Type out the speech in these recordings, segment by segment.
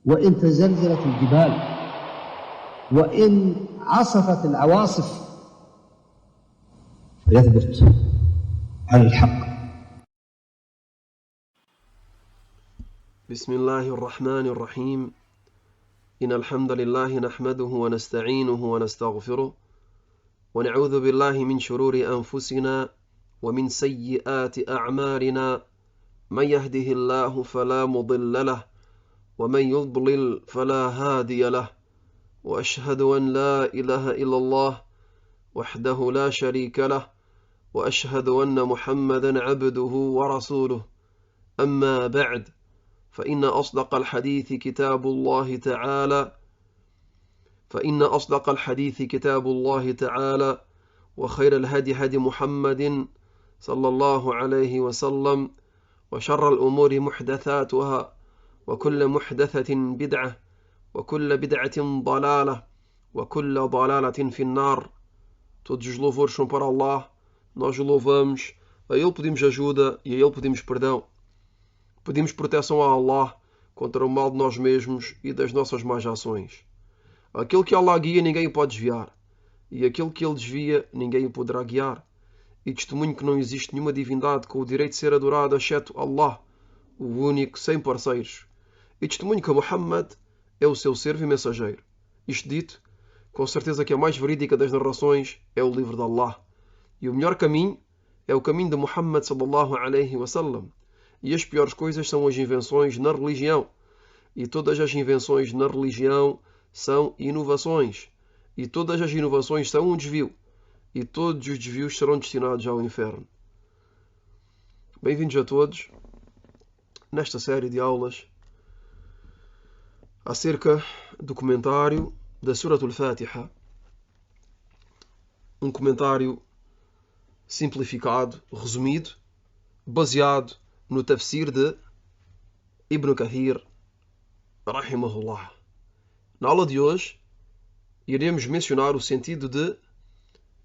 وإن تزلزلت الجبال وإن عصفت العواصف فيثبت على الحق. بسم الله الرحمن الرحيم. إن الحمد لله نحمده ونستعينه ونستغفره ونعوذ بالله من شرور أنفسنا ومن سيئات أعمالنا، من يهده الله فلا مضل له ومن يضلل فلا هادي له، وأشهد أن لا إله إلا الله وحده لا شريك له، وأشهد أن محمدا عبده ورسوله. أما بعد، فإن أصدق الحديث كتاب الله تعالى وخير الهدي هدي محمد صلى الله عليه وسلم، وشر الأمور محدثاتها، وكل محدثة بدعة، وكل بدعة ضلالة، وكل ضلالة في النار. Todos os louvores são para Allah, nós o louvamos, a Ele pedimos ajuda e a Ele pedimos perdão. Pedimos proteção a Allah contra o mal de nós mesmos e das nossas más ações. Aquele que Allah guia, ninguém o pode desviar, e aquele que Ele desvia, ninguém o poderá guiar. E testemunho que não existe nenhuma divindade com o direito de ser adorada, exceto Allah, o único, sem parceiros. E testemunho que Muhammad é o seu servo e mensageiro. Isto dito, com certeza que a mais verídica das narrações é o livro de Allah. E o melhor caminho é o caminho de Muhammad sallallahu alaihi wasallam. E as piores coisas são as invenções na religião. E todas as invenções na religião são inovações. E todas as inovações são um desvio. E todos os desvios serão destinados ao inferno. Bem-vindos a todos nesta série de aulas acerca do comentário da Surat al-Fatiha. Um comentário simplificado, resumido, baseado no tafsir de Ibn Kathir, rahimahullah. Na aula de hoje, iremos mencionar o sentido de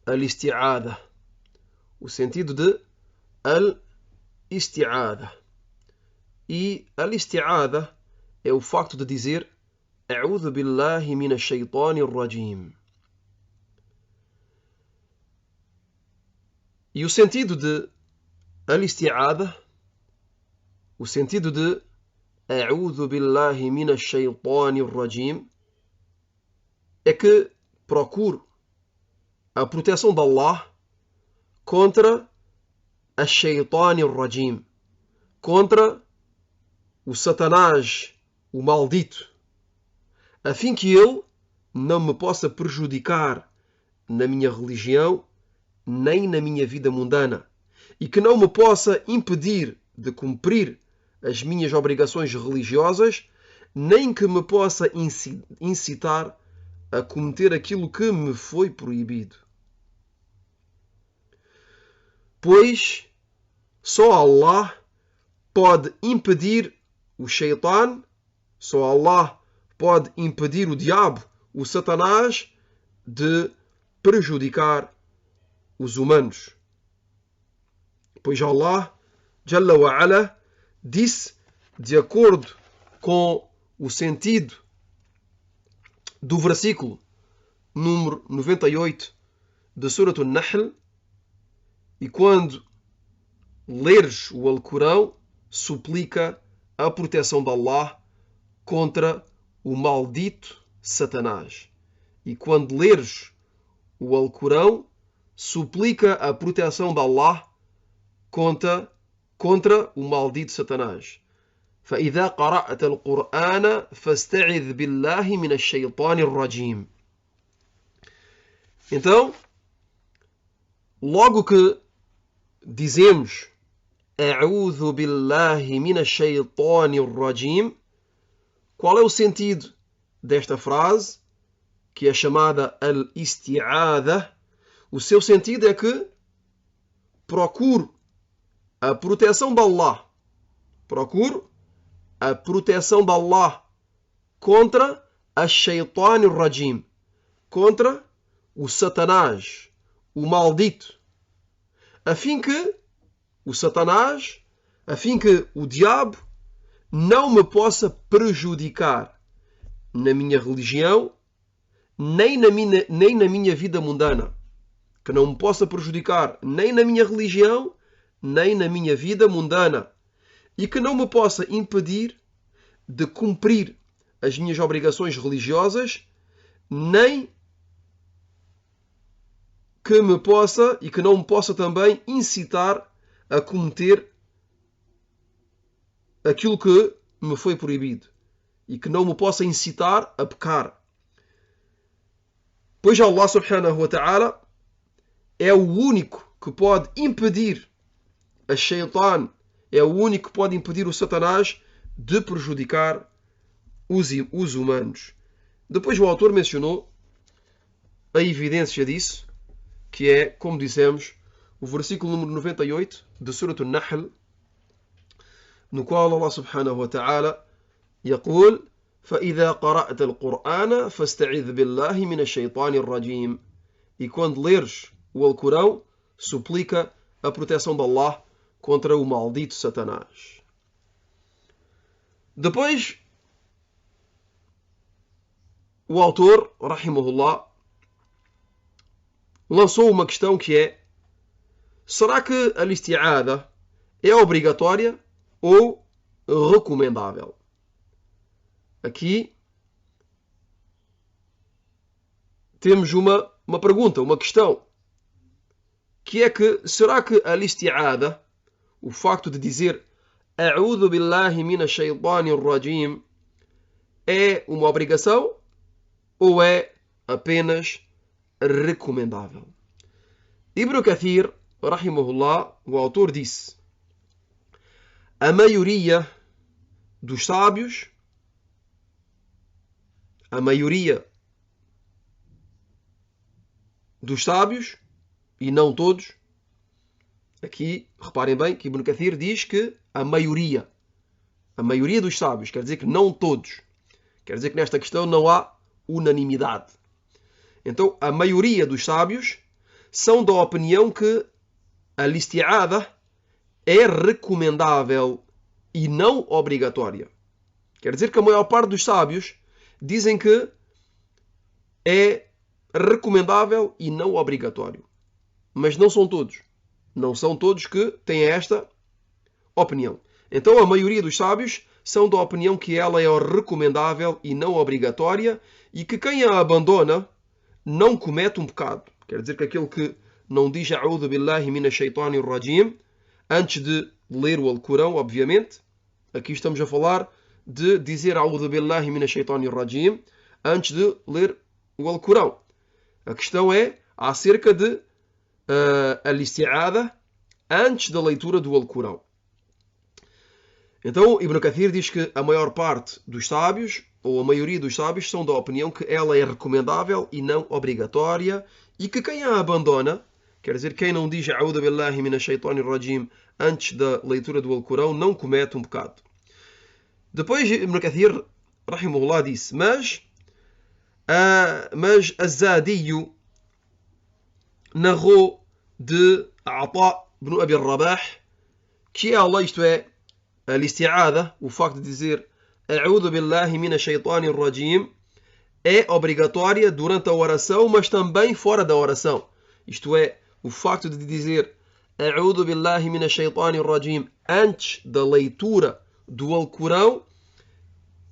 al-isti'adha. O sentido de al-isti'adha. E al-isti'adha é o facto de dizer A'udhu billahi minash shaitanir rajim. E o sentido de al-isti'adha, o sentido de A'udhu billahi minash shaitanir rajim, é que procuro a proteção de Allah contra a shaitanir rajim, contra o Satanás, o maldito, a fim que ele não me possa prejudicar na minha religião nem na minha vida mundana, e que não me possa impedir de cumprir as minhas obrigações religiosas, nem que me possa incitar a cometer aquilo que me foi proibido. Pois só Allah pode impedir o shaitan, só Allah pode impedir o diabo, o Satanás, de prejudicar os humanos. Pois Allah, Jalla wa Ala, disse, de acordo com o sentido do versículo número 98 de Surat al-Nahl, e quando leres o Alcorão, suplica a proteção de Allah contra o maldito Satanás. E quando leres o Alcorão, suplica a proteção de Allah contra o maldito Satanás. فإذا قرأت القرآن فاستعذ بالله من الشيطان الرجيم. Então, logo que dizemos A'udhu billahi minash shaitanir rajim, qual é o sentido desta frase, que é chamada al-isti'adha? O seu sentido é que procuro a proteção de Allah. Procuro a proteção de Allah contra a shaitan rajim, contra o Satanás, o maldito, a fim que o Satanás, a fim que o diabo não me possa prejudicar na minha religião, nem na minha vida mundana. Que não me possa prejudicar nem na minha religião, nem na minha vida mundana. E que não me possa impedir de cumprir as minhas obrigações religiosas, nem que me possa e que não me possa também incitar a cometer aquilo que me foi proibido e que não me possa incitar a pecar. Pois Allah subhanahu wa ta'ala é o único que pode impedir a Shaitan, é o único que pode impedir o Satanás de prejudicar os humanos. Depois o autor mencionou a evidência disso, que é, como dissemos, o versículo número 98 de Surat An-Nahl, no qual Allah subhanahu wa ta'ala يقول فإذا قرأت القرآن فاستعذ بالله من الشيطان الرجيم. E quando leres o Alcorão, suplica a proteção de Allah contra o maldito Satanás. Depois, o autor, rahimahullah, lançou uma questão que é: será que a isti'adha é obrigatória ou recomendável? Aqui temos uma pergunta, uma questão, que é que será que a isti'adha, o facto de dizer A'udhu billahi minash shaitanir rajim, é uma obrigação ou é apenas recomendável? Ibn Kathir, rahimahullah, o autor disse: a maioria dos sábios, e não todos, aqui reparem bem que Ibn Kathir diz que a maioria dos sábios, quer dizer que não todos, quer dizer que nesta questão não há unanimidade. Então a maioria dos sábios são da opinião que a isti'adha é recomendável e não obrigatória. Quer dizer que a maior parte dos sábios dizem que é recomendável e não obrigatório. Mas não são todos. Não são todos que têm esta opinião. Então a maioria dos sábios são da opinião que ela é recomendável e não obrigatória e que quem a abandona não comete um pecado. Quer dizer que aquele que não diz A'udhu billahi minash shaitanir rajim antes de ler o Alcorão, obviamente. Aqui estamos a falar de dizer A'udhu billahi minash shaitanir rajim antes de ler o Alcorão. A questão é acerca de a isti'adha antes da leitura do Alcorão. Então Ibn Kathir diz que a maior parte dos sábios, ou a maioria dos sábios, são da opinião que ela é recomendável e não obrigatória e que quem a abandona, quer dizer, quem não diz A'udhu billahi minash shaitanir rajim antes da leitura do Alcorão, não comete um pecado. Depois Ibn Kathir, rahimahullah, disse: mas Az-Zadiyu narrou de Ata ibn Abi Rabah que ela, isto é, a isti'adha, o facto de dizer A'udhu billahi minash shaitanir rajim, é obrigatória durante a oração, mas também fora da oração. Isto é, o facto de dizer A'udhu billahi minash shaitanir rajim antes da leitura do Alcorão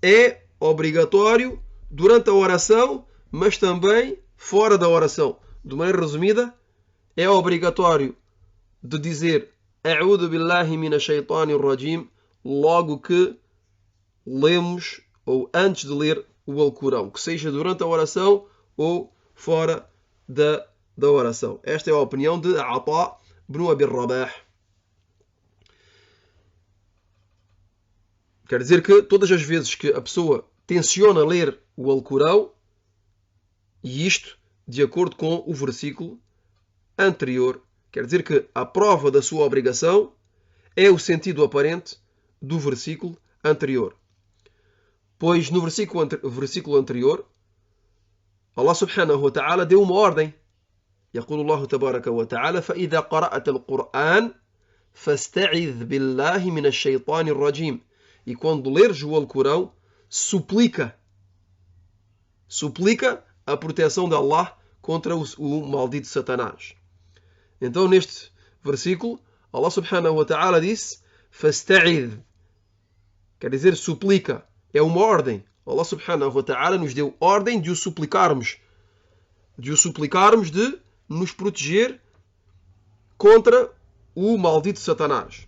é obrigatório durante a oração, mas também fora da oração. De maneira resumida, é obrigatório de dizer A'udhu billahi minash shaitanir rajim logo que lemos ou antes de ler o Alcorão, que seja durante a oração ou fora da oração. Esta é a opinião de Ata ibn Abi Rabah. Quer dizer que todas as vezes que a pessoa tenciona ler o Alcorão, e isto de acordo com o versículo anterior, quer dizer que a prova da sua obrigação é o sentido aparente do versículo anterior. Pois no versículo anterior, Allah subhanahu wa ta'ala deu uma ordem. يقول الله تبارك وتعالى فإذا قرأت القرآن فاستعذ بالله من الشيطان الرجيم. E quando leres o Alcorão, suplica suplica a proteção de Allah contra o maldito Satanás. Então, neste versículo, Allah subhanahu wa ta'ala disse fasta'idh, quer dizer suplica, é uma ordem. Allah subhanahu wa ta'ala nos deu ordem de o suplicarmos, de nos proteger contra o maldito Satanás.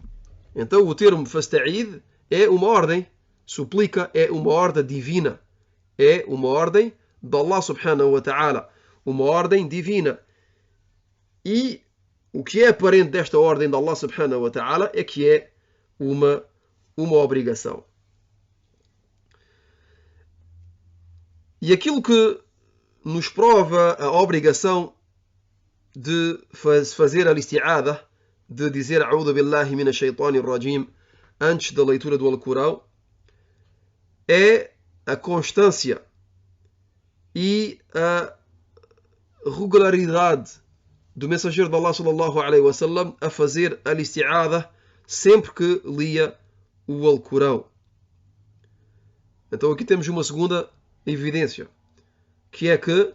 Então o termo fasta'idh é uma ordem, suplica é uma ordem divina, é uma ordem de Allah subhanahu wa ta'ala, uma ordem divina. E o que é aparente desta ordem de Allah subhanahu wa ta'ala é que é uma obrigação. E aquilo que nos prova a obrigação de fazer a isti'adha, de dizer A'udhu billahi minash shaitanir rajim antes da leitura do Alcorão, é a constância e a regularidade do mensageiro de Allah sallallahu alaihi wasallam a fazer a isti'adha sempre que lia o Alcorão. Então aqui temos uma segunda evidência, que é que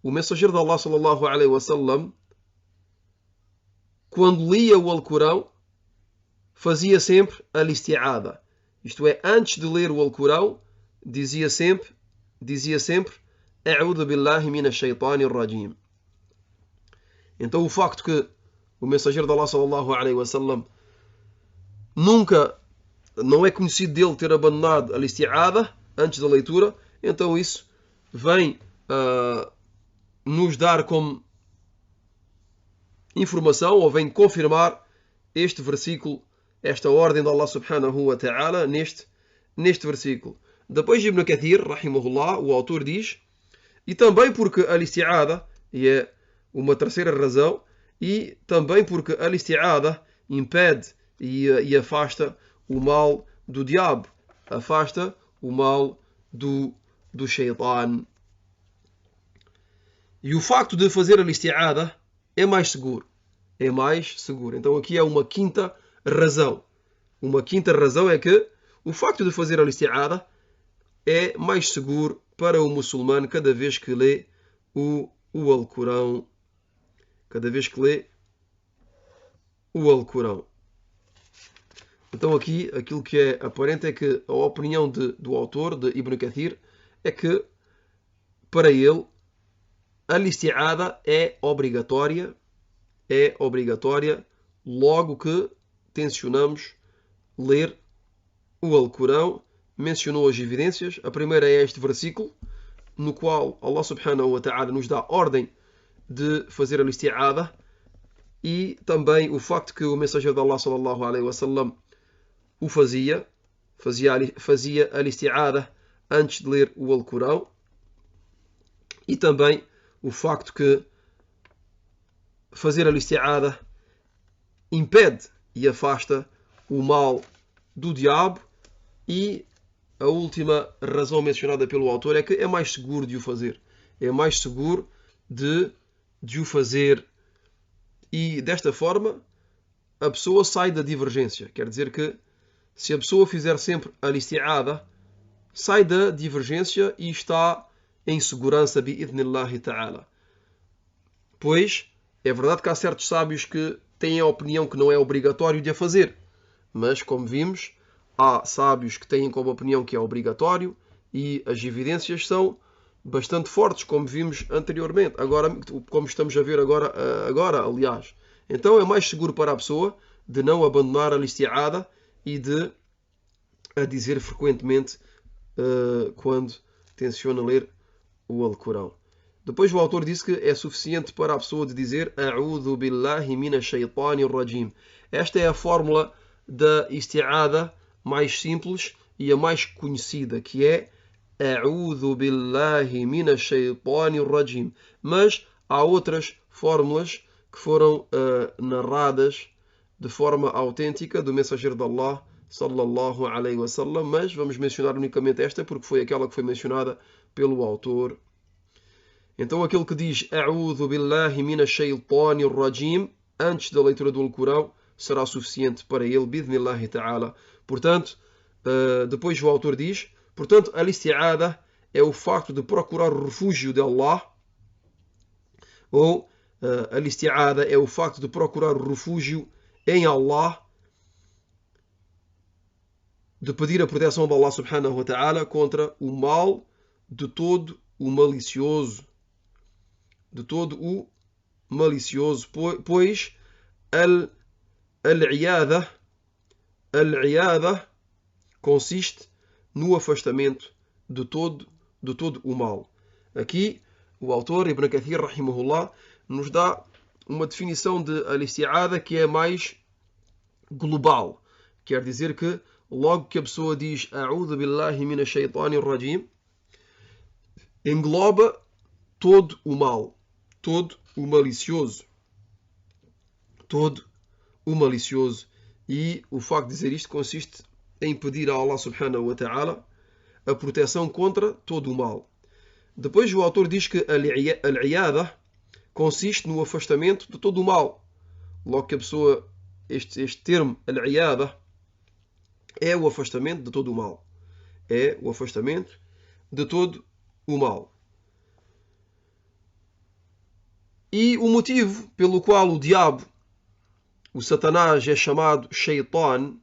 o mensageiro de Allah sallallahu alaihi wasallam, quando lia o Alcorão, fazia sempre a isti'adha. Isto é, antes de ler o Alcorão, dizia sempre A'udhu billahi minash shaitanir rajim. Então o facto que o mensageiro de Allah sallallahu alaihi wasallam não é conhecido dele ter abandonado a isti'adha antes da leitura, então isso vem nos dar como informação, ou vem confirmar este versículo, esta ordem de Allah subhanahu wa ta'ala neste versículo. Depois Ibn Kathir, rahimahullah, o autor diz, e também porque a isti'adha, e é uma terceira razão, e também porque a isti'adha impede e afasta o mal do diabo, afasta o mal do shaitan. E o facto de fazer a isti'adha é mais seguro. É mais seguro. Então aqui é uma quinta razão. Uma quinta razão é que o facto de fazer a isti'adha é mais seguro para o muçulmano cada vez que lê o Alcorão. Cada vez que lê o Alcorão. Então aqui aquilo que é aparente é que a opinião do autor, de Ibn Kathir, é que para ele a isti'adha é obrigatória logo que tencionamos ler o Alcorão. Mencionou as evidências. A primeira é este versículo, no qual Allah subhanahu wa ta'ala nos dá ordem de fazer a isti'adha, e também o facto que o mensageiro de Allah sallallahu alaihi wasallam o fazia a isti'adha antes de ler o Alcorão, e também o facto que fazer a isti'adha impede e afasta o mal do diabo. E a última razão mencionada pelo autor é que é mais seguro de o fazer. É mais seguro de o fazer. E desta forma a pessoa sai da divergência. Quer dizer que se a pessoa fizer sempre a isti'adha, sai da divergência e está em segurança bi'idhnillahi ta'ala. Pois é verdade que há certos sábios que têm a opinião que não é obrigatório de a fazer. Mas, como vimos, há sábios que têm como opinião que é obrigatório, e as evidências são bastante fortes, como vimos anteriormente. Agora, como estamos a ver agora, aliás. Então é mais seguro para a pessoa de não abandonar a isti'adha e de a dizer frequentemente quando tenciona ler o Alcorão. Depois o autor disse que é suficiente para a pessoa de dizer A'udhu billahi minash shaitanir rajim. Esta é a fórmula da isti'adha mais simples e a mais conhecida, que é A'udhu billahi minash shaitanir rajim. Mas há outras fórmulas que foram narradas de forma autêntica do mensageiro de Allah sallallahu alaihi wasallam, mas vamos mencionar unicamente esta porque foi aquela que foi mencionada pelo autor. Então aquele que diz A'udhu billahi minash shaitanir rajim antes da leitura do Alcorão será suficiente para ele, bidhnillahi ta'ala. Portanto, depois o autor diz, portanto, a isti'adha é o facto de procurar o refúgio de Allah, ou al-isti'adha é o facto de procurar o refúgio em Allah, de pedir a proteção de Allah subhanahu wa ta'ala contra o mal de todo o malicioso. De todo o malicioso, pois al-i'adha consiste no afastamento de todo o mal. Aqui o autor Ibn Kathir rahimahullah nos dá uma definição de al-isti'adha que é mais global. Quer dizer que logo que a pessoa diz A'udhu billahi minash shaitanir rajim, engloba todo o mal, todo o malicioso. Todo o malicioso. E o facto de dizer isto consiste em pedir a Allah subhanahu wa ta'ala a proteção contra todo o mal. Depois o autor diz que al-i'adha consiste no afastamento de todo o mal. Logo que a pessoa, este termo al-i'adha é o afastamento de todo o mal. É o afastamento de todo o mal. E o motivo pelo qual o diabo, o Satanás, é chamado Shaitan,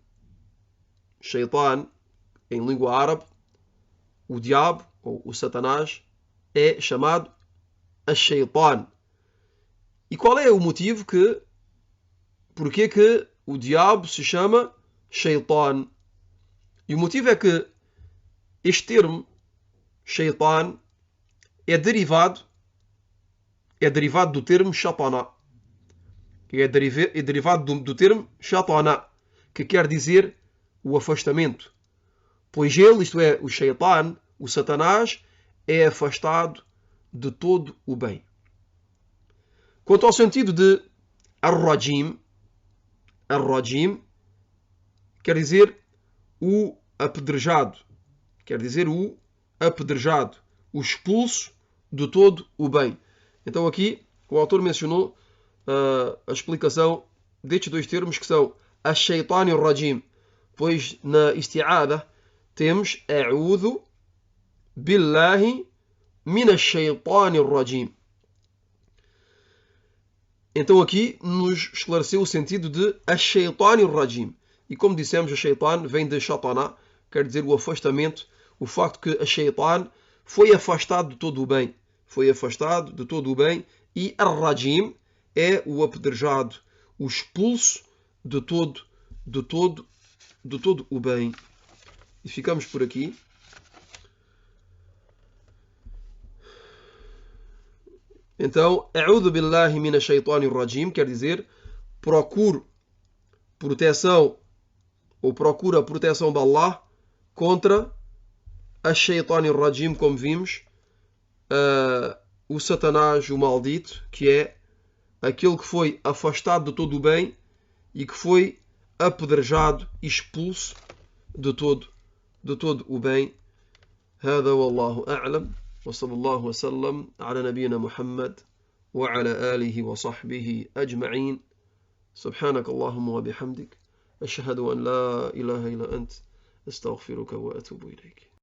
em língua árabe, o diabo, ou o Satanás, é chamado Shaitan. E qual é o motivo porque que o diabo se chama Shaitan? E o motivo é que este termo, Shaitan, é derivado do termo Shatana. É derivado do termo Shatana, que quer dizer o afastamento. Pois ele, isto é, o Shaitan, o Satanás, é afastado de todo o bem. Quanto ao sentido de Ar-Rajim quer dizer o apedrejado. Quer dizer o apedrejado, o expulso de todo o bem. Então aqui o autor mencionou a explicação destes dois termos que são Ash-Shaytan e Ar-Rajim. Pois na isti'adha temos A'udhu billahi minash shaytan ar-rajim. Então aqui nos esclareceu o sentido de Ash-Shaytan ar-Rajim. E como dissemos, a Shaytan vem de Shatana, quer dizer o afastamento, o facto que a Shaytan foi afastado de todo o bem. Foi afastado de todo o bem. E ar-Rajim é o apedrejado, o expulso de todo o bem. E ficamos por aqui. Então, A'udhu billahi minash shaitanir rajim quer dizer procuro proteção ou procura a proteção de Allah contra a shaitanir rajim, como vimos, o Satanás, o maldito, que é aquele que foi afastado de todo o bem e que foi apedrejado, expulso de todo o bem. هذا والله أعلم وصلى الله وسلم على نبينا محمد وعلى آله وصحبه أجمعين. سبحانك اللهم وبحمدك أشهد أن لا إله إلا أنت أستغفرك وأتوب إليك.